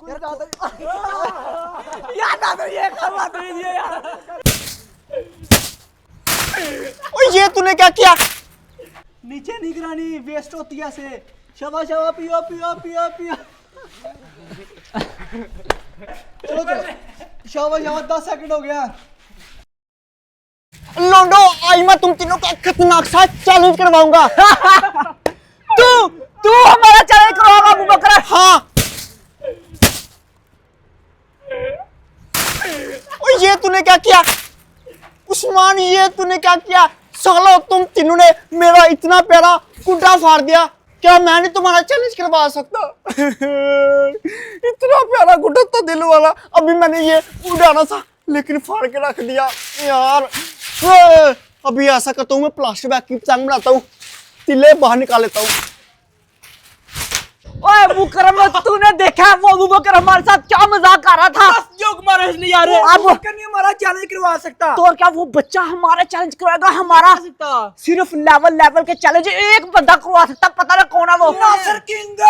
यार ना तो ये करवा तो ये यार। ओए ये तूने क्या किया? नीचे निगरानी वेस्ट होती है से। शाबाश शाबाश पियो पियो पियो पियो। चलो चलो शाबाश शाबाश 10 सेकंड हो गया। लौंडो आज मैं तुम तीनों का खतरनाक सा चैलेंज करवाऊंगा। तू हमारा चैलेंज करवाएगा अबू बकर? हाँ। ओए ये तूने क्या किया? उस्मान ये तूने क्या किया? सालो तुम तीनों ने मेरा इतना प्यारा कुंडा फाड़ दिया। क्या मैं नहीं तुम्हारा चैलेंज करवा सकता? इतना प्यारा गुड्डा तो दिल वाला। अभी मैंने ये उड़ाना था लेकिन फाड़ के रख दिया यार। अभी ऐसा करता हूँ मैं प्लास्टिक बैग की चांग बनाता हूँ, तिले बाहर निकाल लेता हूँ। ओए अबू करम तूने देखा वो अबू बकर हमारे साथ क्या मजाक कर रहा था? जोक मारा इसलिए यार। अब नहीं हमारा चैलेंज करवा सकता। तो क्या वो बच्चा हमारा चैलेंज करवाएगा? हमारा सिर्फ लेवल के चैलेंज एक बंदा करवा सकता। पता ना कौन है वो? नासिर किंग।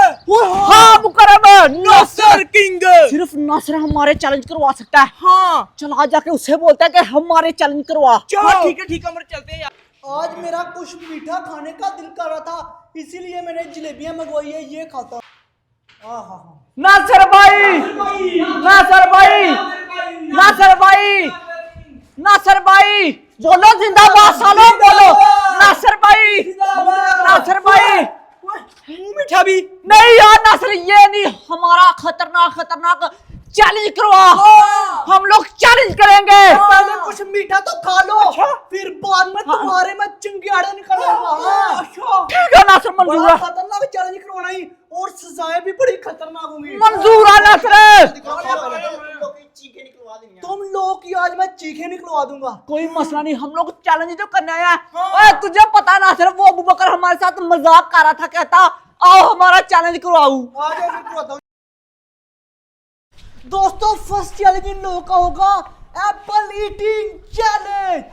हाँ अबू करम नासिर किंग। सिर्फ नासिर हमारे चैलेंज करवा सकता है। हाँ चल आज जाके उससे बोलता है कि हमारे चैलेंज करवा। चलो ठीक है हम चलते हैं। आज मेरा कुछ मीठा खाने का दिल कर रहा था इसीलिए मैंने जलेबियां मंगवाई है, ये खाता हूं। नासिर भाई नासिर भाई नासिर भाई नासिर भाई बोलो जिंदाबाद सालो बोलो नासिर भाई नासिर भाई। मीठा भी नहीं यार नासिर ये नहीं हमारा खतरनाक चैलेंज करवा। हम लोग चैलेंज करेंगे। पहले कुछ मीठा तो खा लो फिर बाद में तुम्हारे में चिंगाड़े निकलेगा। ठीक है नासिर मंजूर है। खतरनाक चैलेंज करवाना ही और सजाएं भी बड़ी खतरनाक होंगी। मंजूर है नासिर। तुम लोग की आज मैं चीखें निकलवा दूंगा। कोई मसला नहीं हम लोग चैलेंज जो करने आया है। ओए तुझे पता नासिर वो अबू बकर हमारे साथ मजाक कर रहा था, कहता आओ हमारा चैलेंज करवाऊं। दोस्तों फर्स्ट चैलेंज इन लोगों का होगा एप्पल ईटिंग चैलेंज।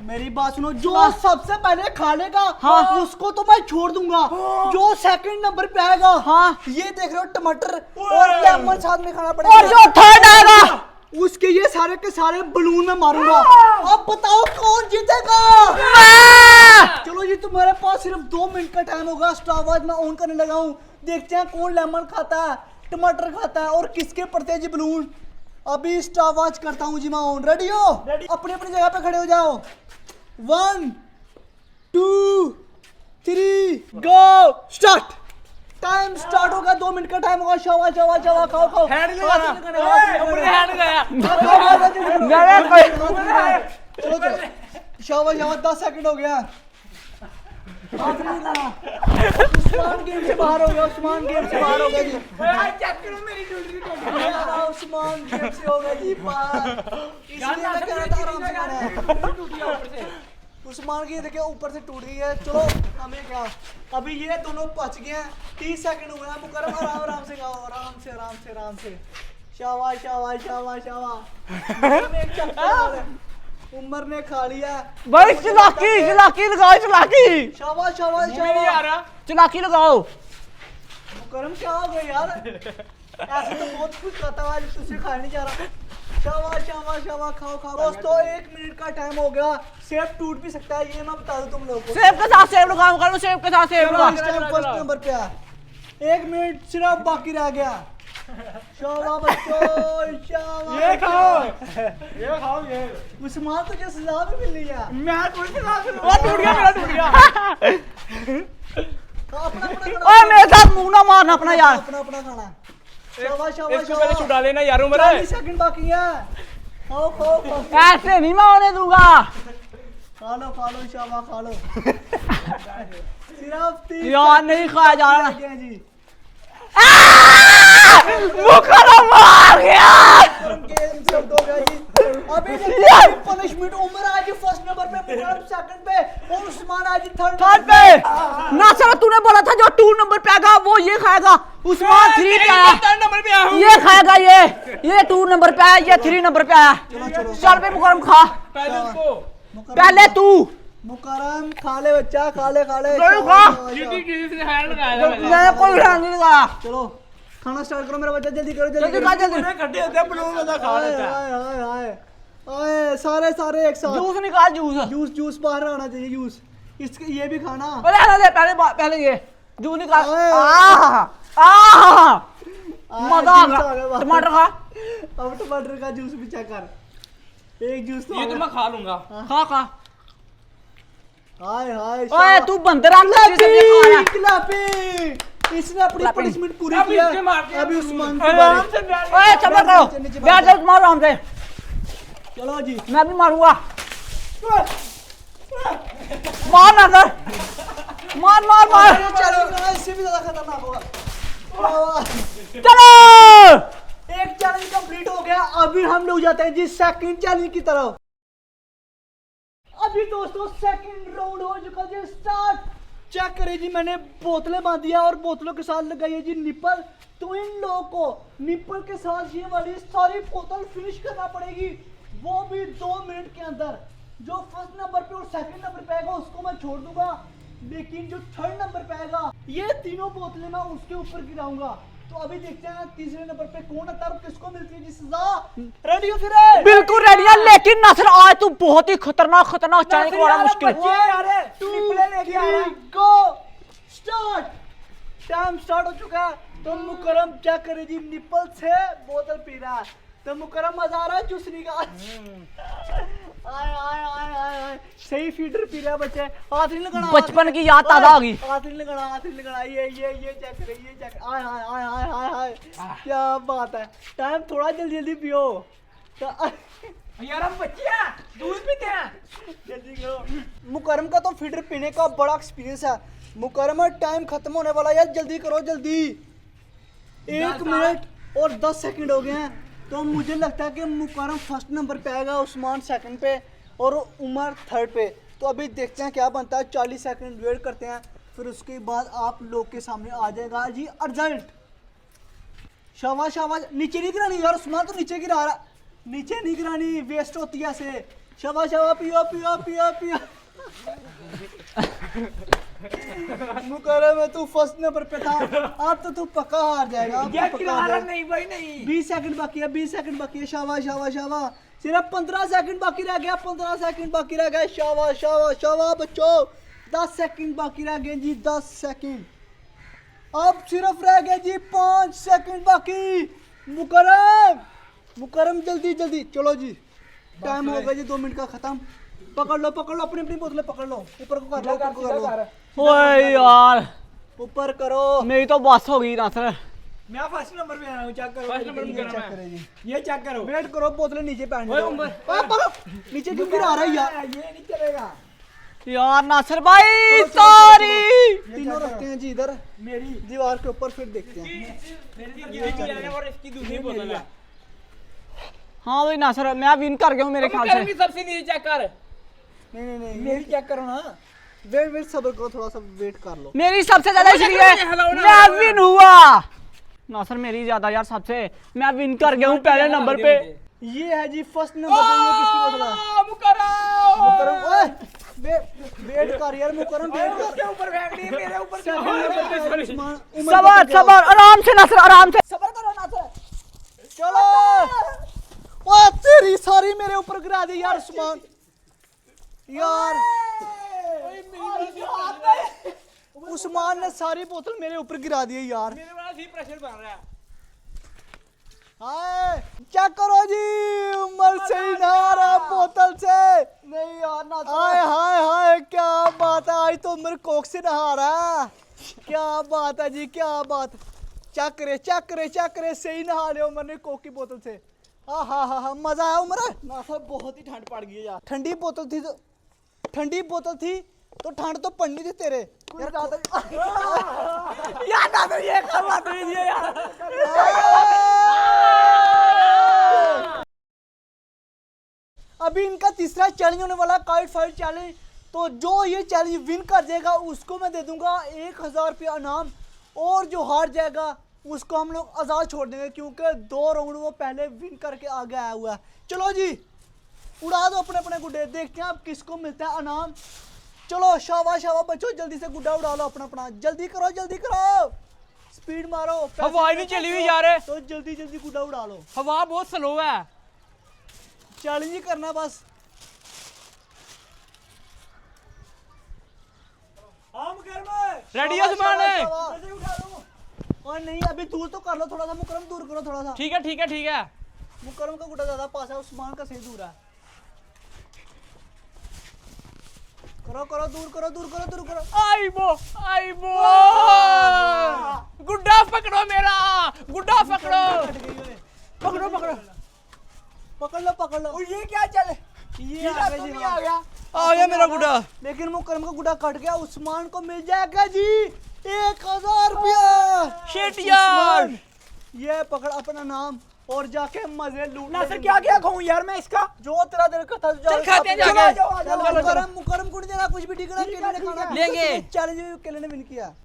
मेरी बात सुनो, जो सबसे पहले खा लेगा उसको तो मैं छोड़ दूंगा। जो सेकंड नंबर पे आएगा ये देख रहे हो टमाटर और लेमन साथ में खाना पड़ेगा। और जो थर्ड आएगा उसके ये सारे के सारे बलून में मारूंगा। अब बताओ कौन जीतेगा? चलो जी तुम्हारे पास सिर्फ 2 मिनट का टाइम होगा। स्टॉपवॉच मैं ऑन करने लगा हूँ। देखते हैं कौन लेमन खाता है टमाटर खाता है और किसके पड़ते हैं जी बलून। अभी स्टॉपवॉच करता हूँ जी मैं ऑन। रेडी हो? अपनी अपनी जगह पे खड़े हो जाओ। 1 2 3 गो स्टार्ट। टाइम स्टार्ट होगा। 2 मिनट का टाइम होगा। शाबाश शाबाश शाबाश खाओ खाओ। हैंड गया चलो चलो शाबाश शाबाश 10 सेकंड हो गया। उस्मान गेम से बाहर हो गया। उस्मान गेम से बाहर हो गया जी। उस्मान गेम से हो गया जी बाहर। इसलिए मैं कह रहा था आराम से खाना है। उस्मान की देखिए ऊपर से टूट गई है। चलो हमें क्या अभी ये दोनों बच गए हैं। 30 सेकंड हुए हैं। मुकरम आराम से खाओ आराम से शाबाश शाबाश शाबाश शाबाश। उमर ने खा लिया भाई। चलाकी लगाओ चलाकी। शाबाश शाबाश चलाकी लगाओ। मुकरम क्या हो गया यार? ऐसे तो बहुत कुछ खाता है तुझसे खा नहीं जा रहा। शाबाश शाबाश शाबाश खाओ खाओ। दोस्तों 1 मिनट का टाइम हो गया। सेब टूट भी सकता है ये मैं बता दूं तुम लोगों को। सेब के साथ सेब लगाओ करो। सेब के साथ सेब लगाओ। फर्स्ट नंबर पे है। 1 मिनट सिर्फ बाकी रह गया। शाबाश बच्चों शाबाश। ये खाओ ये। उस्मान तुझे सजा भी मिल रही है। मैं कोई सजा नहीं। वो टूट गया मेरा टूट गया। अपना ओए मेरे साथ मुंह ना मारना अपना यार। अपना खाना। शाबाश शाबाश इसको पहले छुड़ा लेना यार। उम्र 40 सेकंड बाकी है। खाओ ऐसे नहीं मैं होने दूंगा। खा लो शाबाश खा लो। सिर्फ 3 यार नहीं खाया जा रहा जी। मुकरम मार गया। गेम से आउट हो गया जी। अभी पनिशमेंट उमर आज फर्स्ट नंबर पे, मुकरम सेकंड पे और उस्मान आज थर्ड पे। नासिर तूने बोला था जो 2 नंबर पे आएगा वो ये खाएगा। उस्मान 3 पे आया। 3 नंबर पे आया। ये खाएगा ये 2 नंबर पे आया ये 3 नंबर पे आया। चल बे मुकरम खा। पहले तू मुकरम खा ले बच्चा खा ले। मैं कोई ध्यान नहीं लगाया। चलो खाना स्टार्ट करो मेरा बच्चा, जल्दी करो जल्दी खा जल्दी। इकट्ठे होते हैं बलून वाला खा लेता है। आए सारे एक साथ। जूस निकाल जूस। जूस बाहर आना चाहिए, जूस इसके ये भी खाना। पहले पहले ये जूस निकाल। ओए। मजा आ गया। टमाटर खा। अब टमाटर का जूस भी चेक कर, एक जूस तो ये तो मैं खा लूंगा। खा। हाय ओए तू बंदर आ इसने अपनी पनिशमेंट पूरी अब किया। इसके मार दिया। अभी उस्मान की आराम बारी। से बैठ। ओए सबर करो। बैठ जाओ मारो आराम से। चलो जी, मैं भी मारूंगा। मार ना कर। मार। इससे भी ज्यादा खतरनाक होगा। चलो एक चैलेंज कंप्लीट हो गया, अभी हम लोग जाते हैं जी सेकंड चैलेंज की तरफ। अभी दोस्तों सेकंड राउंड हो चुका जी स्टार्ट। चेक करिए जी, मैंने बोतलें बांधी है और बोतलों के साथ लगाई है जी निप्पल। तो इन लोगों को निप्पल के साथ ये वाली सारी बोतल फिनिश करना पड़ेगी, वो भी 2 मिनट के अंदर। जो फर्स्ट नंबर पे और सेकंड नंबर पे आएगा उसको मैं छोड़ दूंगा, लेकिन जो थर्ड नंबर पे आएगा ये तीनों बोतलें मैं उसके ऊपर गिराऊंगा। तो अभी देखते हैं तीसरे नंबर पे कौन आता है और किसको मिलती है जी सजा। रेडी हो फिर? बिल्कुल रेडी है, लेकिन नसर आज तू बहुत ही खतरनाक चैलेंज वाला मुश्किल। गो स्टार्ट। टाइम स्टार्ट हो चुका है। तो मुकरम क्या करे जी, निप्पल से बोतल पी रहा है। तो मुकरम मजा आ रहा है चूसने का। आय सही फीडर पी रहा है बच्चे। हाथ नहीं लगाना, बचपन की याद ताजा आ गई। हाथ नहीं लगाना। ये चेक करे, ये चेक। आय क्या बात है। टाइम थोड़ा जल्दी पियो। यार हम बच्चे हैं, दूध पीते हैं। जल्दी करो। मुकरम का तो फीडर पीने का बड़ा एक्सपीरियंस है। मुकरम टाइम खत्म होने वाला है यार, जल्दी करो जल्दी। 1 मिनट और 10 सेकंड हो गए हैं। तो मुझे लगता है कि मुकरम फर्स्ट नंबर पे आएगा, उस्मान सेकंड पे और उमर थर्ड पे। तो अभी देखते हैं क्या बनता है। 40 सेकंड वेट करते हैं, फिर उसके बाद आप लोग के सामने आ जाएगा जी रिजल्ट। शाबाश। नीचे नहीं गिरानी यार उस्मान, तो नीचे गिरा रहा। नीचे नहीं गिरानी, वेस्ट होती है ऐसे। शाबाश पियो। मुकरम है तू फर्स्ट नंबर पे था, अब तो तू पक्का हार जाएगा। ये किनारा नहीं भाई नहीं। 20 सेकंड बाकी है। शाबाश। सिर्फ 15 सेकंड बाकी रह गया। शाबाश बच्चों। 10 सेकंड बाकी रह गए जी, 10 सेकंड। अब सिर्फ रह गए जी 5 सेकंड बाकी। मुकरम जल्दी चलो जी। टाइम हो गया जी 2 मिनट का खत्म। पकड़ लो अपनी बोतलें पकड़ लो। ऊपर को कर लो। ओए यार ऊपर करो। मेरी तो बस हो गई नसर। मैं फर्स्ट नंबर पे आया हूँ, चेक करो। फर्स्ट नंबर पे चेक करे जी। ये चेक करो। वेट करो, बोतलें नीचे पहन ओए उमर। नीचे क्यों गिरा रहा है यार? ये नहीं चलेगा। यार नासिर भाई सॉरी। तीनों रखते हैं जी इधर मेरी दीवार के ऊपर, फिर देखते हैं। और इसकी दूसरी बोतल है। हाँ भाई नासिर मैं विन कर गया हूँ मेरे ख्याल से। सबसे नीचे चेक कर। नहीं मेरी चेक करो ना। वेट सब्र करो, थोड़ा सा वेट कर लो। मेरी सबसे ज्यादा इसलिए मैं विन हुआ। नासिर मेरी ज्यादा यार सबसे, मैं विन कर गया हूँ पहले नंबर पे। ये है जी फर्स्ट नंबर पे। ये किसकी बोतल है? मुकरम। ओए वेट कर यार मुकरम, वेट कर। उसके ऊपर फेंक दी, मेरे ऊपर क्यों? सबर आराम से नासिर, आराम से। सबर करो नासिर। चलो। ओए तेरी सारी मेरे ऊपर गिरा दी यार उस्मान। यार उस्मान ने सारी बोतल मेरे ऊपर गिरा दी यार। मेरे वाला ही प्रेशर बन रहा है। हाय क्या करो जी, उमर से ही नहा रहा बोतल से। नहीं यार ना। हाय क्या बात है, आज तो उमर कोक से नहा रहा। क्या बात है जी, क्या बात। चेक करे सही नहा रहे उमर ने कोक की बोतल से। हाँ मजा आया उमर ना। सब बहुत ही ठंड पड़ गई है यार। ठंडी बोतल थी तो ठंड तो पड़नी थी तेरे यार। यार ना तो ये खबर दीजिए यार। अभी इनका तीसरा चैलेंज होने वाला काइट फाइट चैलेंज। तो जो ये चैलेंज विन कर जाएगा उसको मैं दे दूंगा 1000 रुपया इनाम, और जो हार जाएगा उसको हम लोग आज़ाद छोड़ देंगे, क्योंकि 2 राउंड वो पहले विन करके आगे आया हुआ है। चलो जी उड़ा दो अपने गुड्डे, देखते हैं अब किसको मिलता है इनाम। चलो शाबाश बच्चों, जल्दी से गुड्डा उड़ा लो अपना। जल्दी करो स्पीड मारो, पैसे हवा ही नहीं पैसे चली हुई दो, यार। तो जल्दी जल्दी गुड्डा उड़ा लो। हवा बहुत स्लो है। चैलेंज ही करना बस। रेडी है सामान है? और नहीं अभी दूर तो कर लो थोड़ा सा, मुकरम दूर करो थोड़ा सा। ठीक है ठीक है ठीक है। मुकरम का गुड्डा ज्यादा पास है, उस्मान का सही दूर है। करो करो, दूर करो दूर करो दूर करो। आई वो गुड्डा पकड़ो मेरा, गुड्डा पकड़ो। पकड़ो पकड़ो, पकड़ लो पकड़ लो। ये क्या चले, ये आ गया जी, आ गया। आ गया मेरा गुड्डा। लेकिन मुकरम का गुड्डा कट गया, उस्मान को मिल जाएगा जी 1000 रुपया। शिट यार। उस्मान, ये पकड़ अपना नाम और जाके मजे लूट। नासिर क्या क्या खाऊं यार मैं इसका? जो तेरा दिल करता चल खाते हैं जाके। चलो मुकरम को नहीं देना कुछ भी, ठीक है ना? अकेले ने खाना। लेंगे। चैलेंज अकेले ने विन किया।